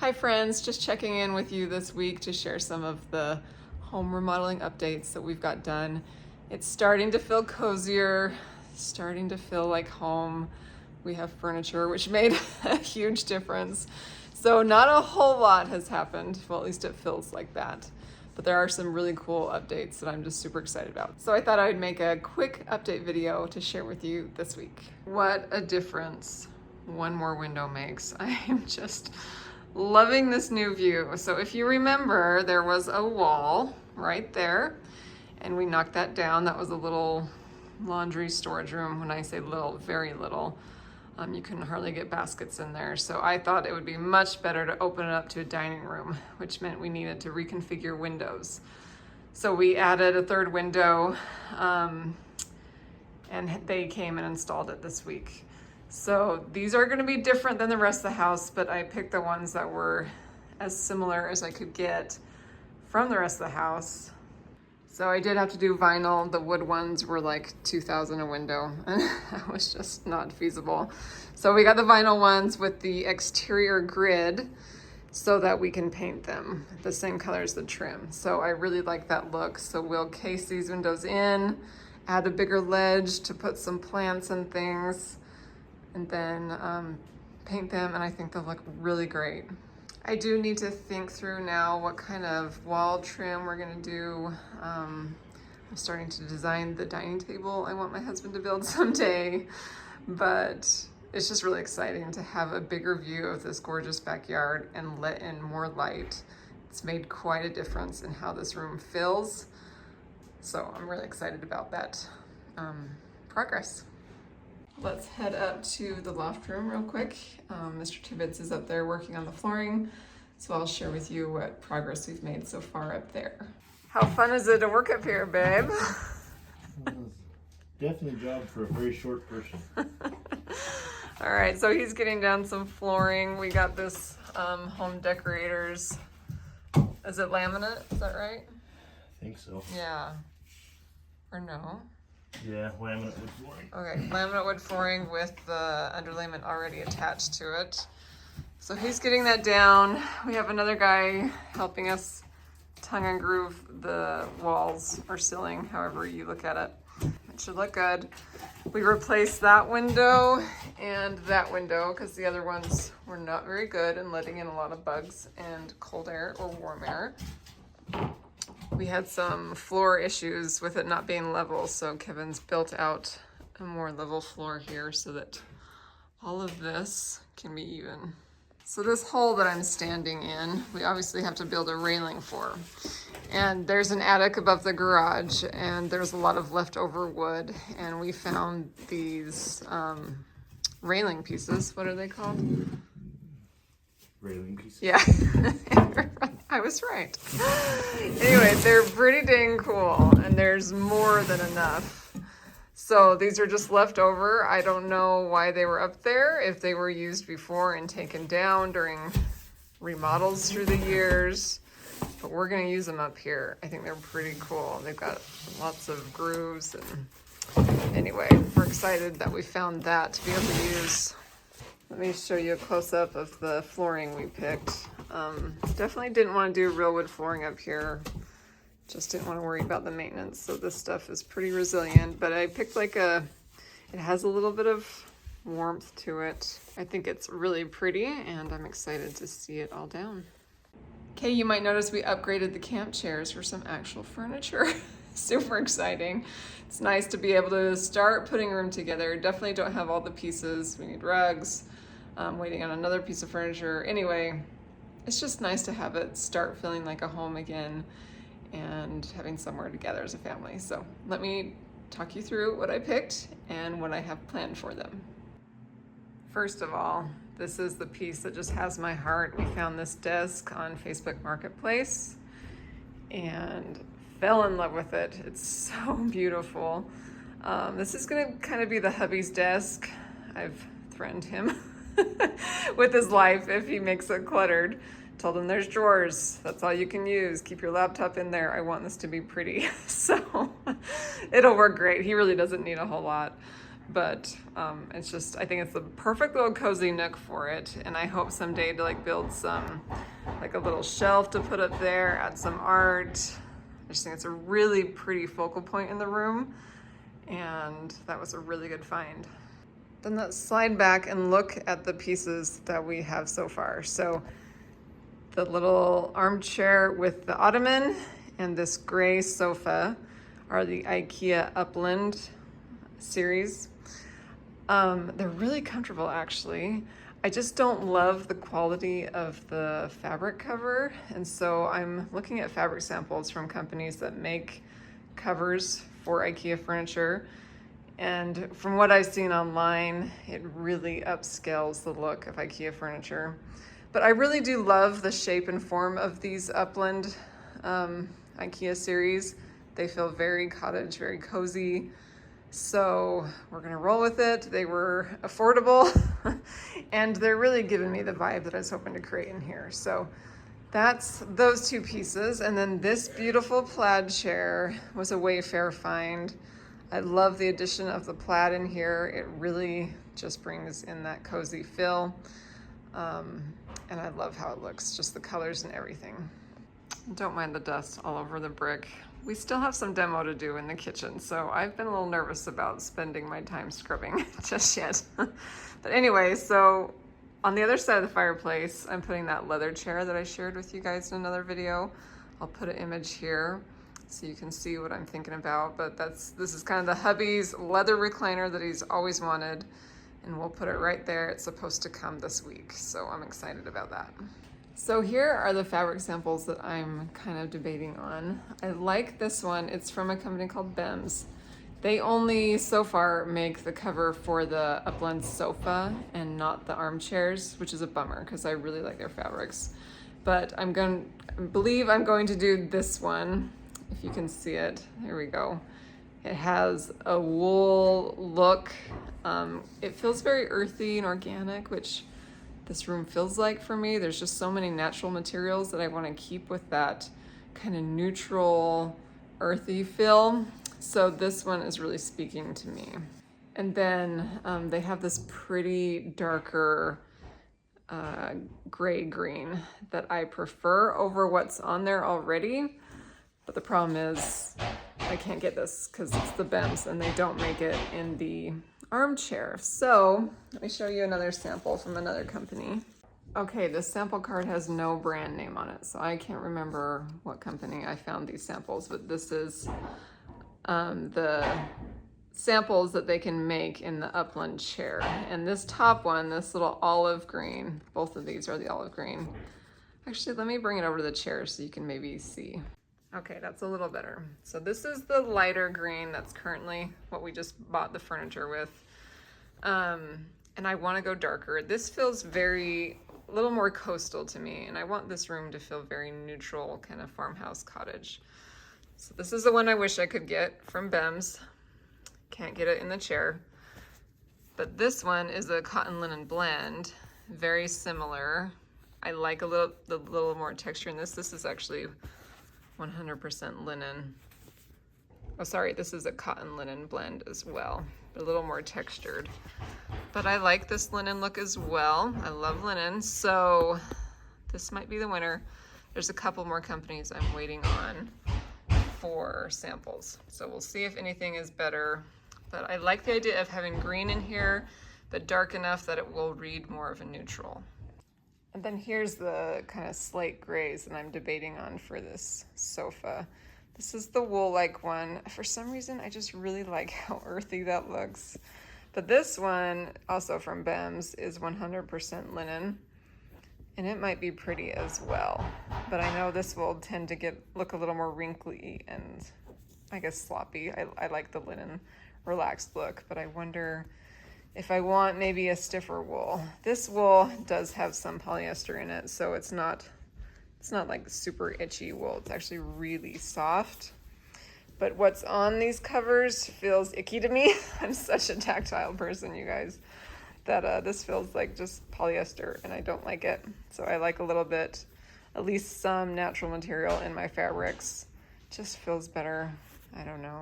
Hi friends, just checking in with you this week to share some of the home remodeling updates that we've got done. It's starting to feel cozier, starting to feel like home. We have furniture, which made a huge difference. So not a whole lot has happened. Well, at least it feels like that. But there are some really cool updates that I'm just super excited about. So I thought I'd make a quick update video to share with you this week. What a difference one more window makes. I am just loving this new view. So if you remember, there was a wall right there and we knocked that down. That was a little laundry storage room. When I say little, very little. You couldn't hardly get baskets in there. So I thought it would be much better to open it up to a dining room, which meant we needed to reconfigure windows. So we added a third window and they came and installed it this week. So these are going to be different than the rest of the house, but I picked the ones that were as similar as I could get from the rest of the house. So I did have to do vinyl. The wood ones were like $2,000 a window, and that was just not feasible. So we got the vinyl ones with the exterior grid so that we can paint them the same color as the trim. So I really like that look. So we'll case these windows in, add a bigger ledge to put some plants and things, and then paint them, and I think they'll look really great. I do need to think through now what kind of wall trim we're gonna do. I'm starting to design the dining table I want my husband to build someday, but it's just really exciting to have a bigger view of this gorgeous backyard and let in more light. It's made quite a difference in how this room feels. So I'm really excited about that progress. Let's head up to the loft room real quick. Mr. Tibbetts is up there working on the flooring, so I'll share with you what progress we've made so far up there. How fun is it to work up here, babe? Definitely a job for a very short person. All right, so he's getting down some flooring. We got this Home Decorators, is it laminate? Is that right? I think so. Yeah. Or no? Yeah, laminate wood flooring. Okay, laminate wood flooring with the underlayment already attached to it. So he's getting that down. We have another guy helping us tongue and groove the walls or ceiling, however you look at it. It should look good. We replaced that window and that window because the other ones were not very good and letting in a lot of bugs and cold air or warm air. We had some floor issues with it not being level, so Kevin's built out a more level floor here so that all of this can be even. So this hole that I'm standing in, we obviously have to build a railing for. And there's an attic above the garage, and there's a lot of leftover wood, and we found these railing pieces. What are they called? Railing pieces? Yeah. I was right. Anyway, they're pretty dang cool, and there's more than enough. So these are just left over. I don't know why they were up there, if they were used before and taken down during remodels through the years, but we're gonna use them up here. I think they're pretty cool. They've got lots of grooves, and anyway, we're excited that we found that to be able to use. Let me show you a close-up of the flooring we picked. Definitely didn't want to do real wood flooring up here. Just didn't want to worry about the maintenance. So this stuff is pretty resilient, but I picked it has a little bit of warmth to it. I think it's really pretty, and I'm excited to see it all down. Okay, you might notice we upgraded the camp chairs for some actual furniture. Super exciting. It's nice to be able to start putting a room together. Definitely don't have all the pieces. We need rugs. Waiting on another piece of furniture. Anyway, it's just nice to have it start feeling like a home again and having somewhere together as a family. So let me talk you through what I picked and what I have planned for them. First of all, this is the piece that just has my heart. We found this desk on Facebook Marketplace and fell in love with it. It's so beautiful. This is gonna kind of be the hubby's desk. I've threatened him with his life if he makes it cluttered. Told him there's drawers. That's all you can use. Keep your laptop in there. I want this to be pretty. So it'll work great. He really doesn't need a whole lot. but it's just, I think it's the perfect little cozy nook for it. And I hope someday to like build some, like a little shelf to put up there, add some art. I just think it's a really pretty focal point in the room. And that was a really good find. Then let's slide back and look at the pieces that we have so far. So the little armchair with the ottoman and this gray sofa are the IKEA Upland series. They're really comfortable actually. I just don't love the quality of the fabric cover. And so I'm looking at fabric samples from companies that make covers for IKEA furniture. And from what I've seen online, it really upscales the look of IKEA furniture. But I really do love the shape and form of these Upland IKEA series. They feel very cottage, very cozy. So we're gonna roll with it. They were affordable and they're really giving me the vibe that I was hoping to create in here. So that's those two pieces. And then this beautiful plaid chair was a Wayfair find. I love the addition of the plaid in here. It really just brings in that cozy feel. And I love how it looks, just the colors and everything. Don't mind the dust all over the brick. We still have some demo to do in the kitchen, so I've been a little nervous about spending my time scrubbing just yet. But anyway, so on the other side of the fireplace, I'm putting that leather chair that I shared with you guys in another video. I'll put an image here so you can see what I'm thinking about. But this is kind of the hubby's leather recliner that he's always wanted, and we'll put it right there. It's supposed to come this week, so I'm excited about that. So here are the fabric samples that I'm kind of debating on. I like this one. It's from a company called Bems. They only so far make the cover for the Upland sofa and not the armchairs, which is a bummer because I really like their fabrics. But I believe I'm going to do this one. If you can see it, here we go. It has a wool look. It feels very earthy and organic, which this room feels like for me. There's just so many natural materials that I want to keep with that kind of neutral, earthy feel. So this one is really speaking to me. And then they have this pretty darker gray green that I prefer over what's on there already. But the problem is I can't get this because it's the Bems and they don't make it in the armchair. So let me show you another sample from another company. Okay, this sample card has no brand name on it, so I can't remember what company I found these samples, but this is the samples that they can make in the Upland chair. And this top one, this little olive green, both of these are the olive green. Actually, let me bring it over to the chair so you can maybe see. Okay, that's a little better. So this is the lighter green. That's currently what we just bought the furniture with. And I want to go darker. This feels a little more coastal to me, and I want this room to feel very neutral, kind of farmhouse cottage. So this is the one I wish I could get from Bems. Can't get it in the chair. But this one is a cotton linen blend, very similar. I like the little more texture in this. This is actually 100% linen. Oh, sorry, this is a cotton linen blend as well, but a little more textured. But I like this linen look as well. I love linen, so this might be the winner. There's a couple more companies I'm waiting on for samples, so we'll see if anything is better. But I like the idea of having green in here, but dark enough that it will read more of a neutral. And then here's the kind of slate grays that I'm debating on for this sofa. This is the wool-like one. For some reason, I just really like how earthy that looks. But this one, also from Bems, is 100% linen. And it might be pretty as well. But I know this will tend to look a little more wrinkly and, I guess, sloppy. I like the linen relaxed look, but I wonder if I want maybe a stiffer wool. This wool does have some polyester in it, so it's not like super itchy wool. It's actually really soft. But what's on these covers feels icky to me. I'm such a tactile person, you guys, that this feels like just polyester, and I don't like it. So I like a little bit, at least some natural material in my fabrics. Just feels better. I don't know.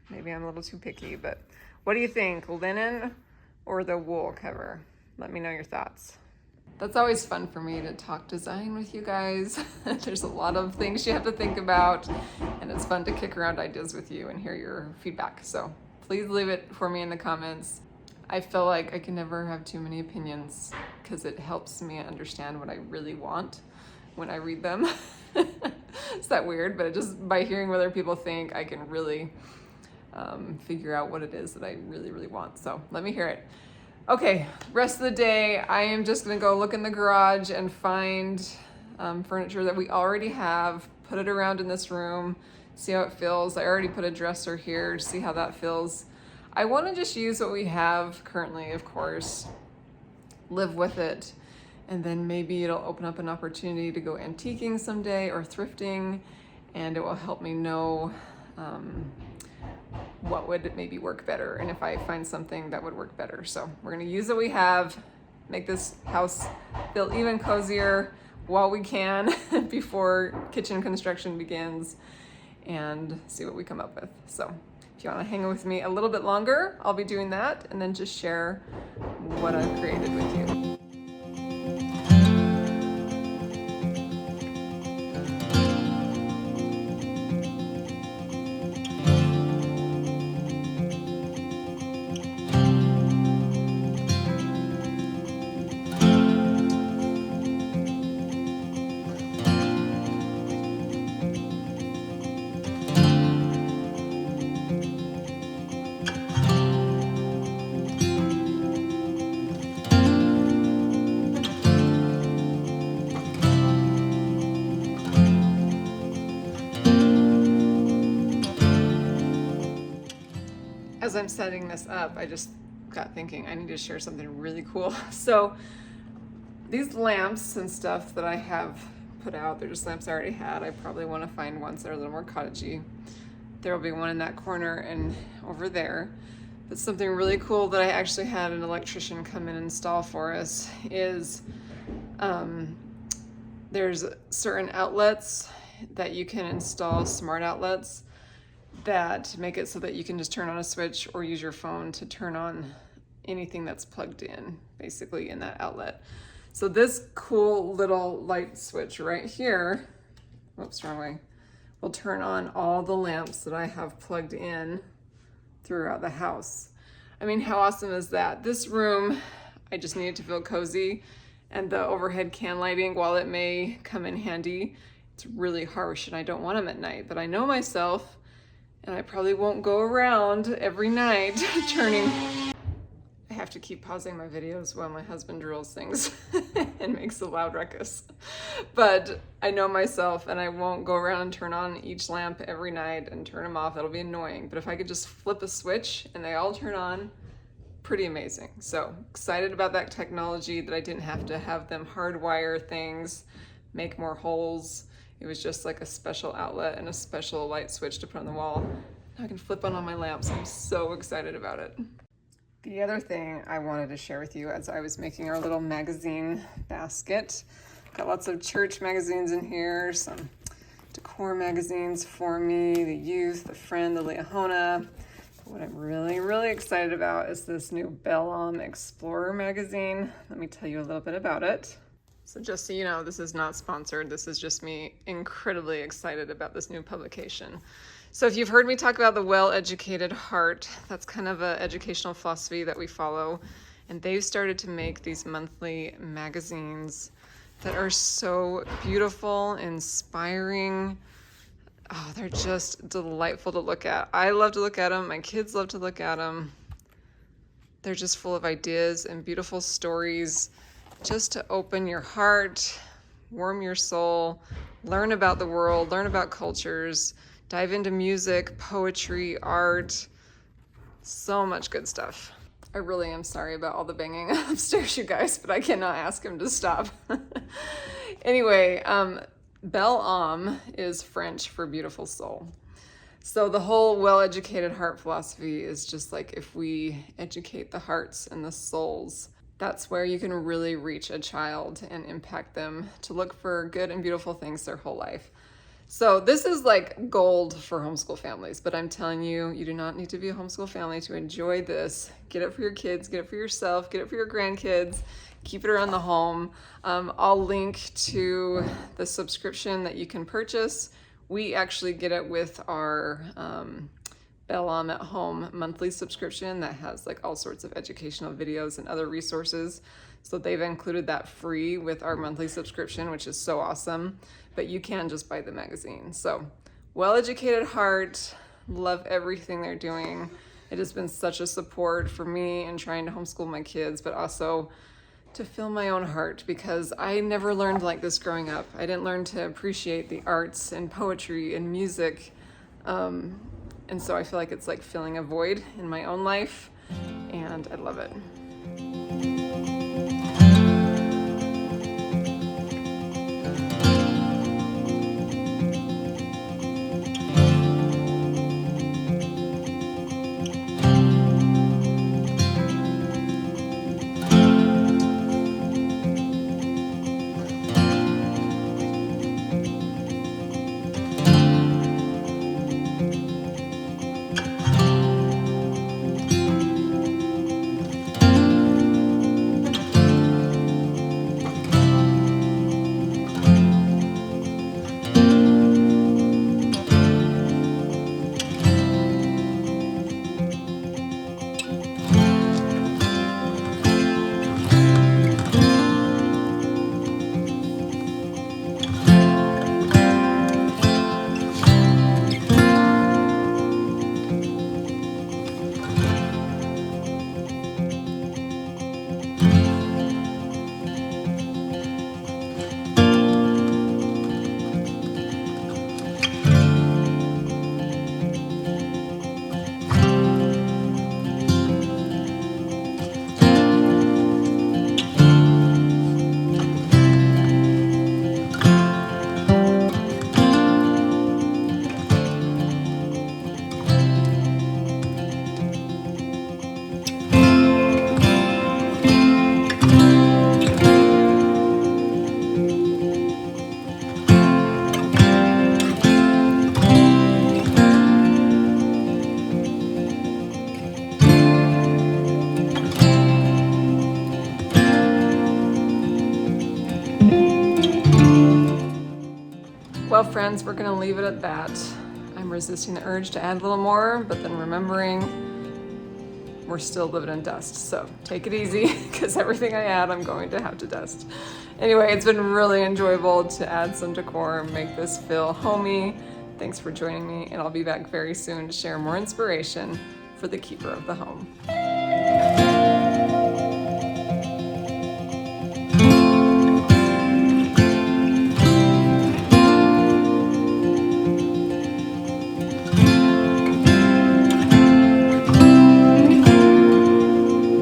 Maybe I'm a little too picky, but What do you think, linen or the wool cover? Let me know your thoughts. That's always fun for me to talk design with you guys. There's a lot of things you have to think about, and it's fun to kick around ideas with you and hear your feedback. So please leave it for me in the comments. I feel like I can never have too many opinions because it helps me understand what I really want when I read them. Is that weird? But just by hearing what other people think, I can really figure out what it is that I really, really want. So let me hear it. Okay, rest of the day, I am just gonna go look in the garage and find furniture that we already have, put it around in this room, see how it feels. I already put a dresser here to see how that feels. I wanna just use what we have currently, of course, live with it, and then maybe it'll open up an opportunity to go antiquing someday or thrifting, and it will help me know what would maybe work better, and if I find something that would work better. So we're gonna use what we have, make this house feel even cozier while we can before kitchen construction begins, and see what we come up with. So if you wanna hang with me a little bit longer, I'll be doing that, and then just share what I've created with you. As I'm setting this up, I just got thinking I need to share something really cool. So these lamps and stuff that I have put out, they're just lamps I already had. I probably want to find ones that are a little more cottagey. There will be one in that corner and over there. But something really cool that I actually had an electrician come in and install for us is there's certain outlets that you can install, smart outlets, that make it so that you can just turn on a switch or use your phone to turn on anything that's plugged in, basically in that outlet. So this cool little light switch right here, whoops, wrong way, will turn on all the lamps that I have plugged in throughout the house. I mean, how awesome is that? This room, I just needed to feel cozy, and the overhead can lighting, while it may come in handy, it's really harsh and I don't want them at night, but I know myself, and I probably won't go around every night turning. I have to keep pausing my videos while my husband drills things and makes a loud ruckus. But I know myself, and I won't go around and turn on each lamp every night and turn them off. It'll be annoying. But if I could just flip a switch and they all turn on, pretty amazing. So excited about that technology, that I didn't have to have them hardwire things, make more holes. It was just like a special outlet and a special light switch to put on the wall. Now I can flip on all my lamps. I'm so excited about it. The other thing I wanted to share with you as I was making our little magazine basket, got lots of church magazines in here, some decor magazines for me, the youth, the friend, the Leahona. What I'm really, really excited about is this new Belle Ame Explorer magazine. Let me tell you a little bit about it. So just so you know, this is not sponsored. This is just me incredibly excited about this new publication. So if you've heard me talk about the well-educated heart, that's kind of an educational philosophy that we follow. And they've started to make these monthly magazines that are so beautiful, inspiring. Oh, they're just delightful to look at. I love to look at them. My kids love to look at them. They're just full of ideas and beautiful stories, just to open your heart, warm your soul, learn about the world, learn about cultures, dive into music, poetry, art, so much good stuff. I really am sorry about all the banging upstairs, you guys, but I cannot ask him to stop. Anyway, Belle Ame is French for beautiful soul. So the whole well-educated heart philosophy is just like, if we educate the hearts and the souls, that's where you can really reach a child and impact them to look for good and beautiful things their whole life. So this is like gold for homeschool families, but I'm telling you, you do not need to be a homeschool family to enjoy this. Get it for your kids, get it for yourself, get it for your grandkids, keep it around the home. I'll link to the subscription that you can purchase. We actually get it with our Belle Ame at Home monthly subscription that has like all sorts of educational videos and other resources. So they've included that free with our monthly subscription, which is so awesome. But you can just buy the magazine. So Well-Educated Heart, love everything they're doing. It has been such a support for me in trying to homeschool my kids, but also to fill my own heart, because I never learned like this growing up. I didn't learn to appreciate the arts and poetry and music. And so I feel like it's like filling a void in my own life, and I love it. Well, friends, we're gonna leave it at that. I'm resisting the urge to add a little more, but then remembering we're still living in dust. So take it easy, because everything I add, I'm going to have to dust. Anyway, it's been really enjoyable to add some decor and make this feel homey. Thanks for joining me, and I'll be back very soon to share more inspiration for the keeper of the home.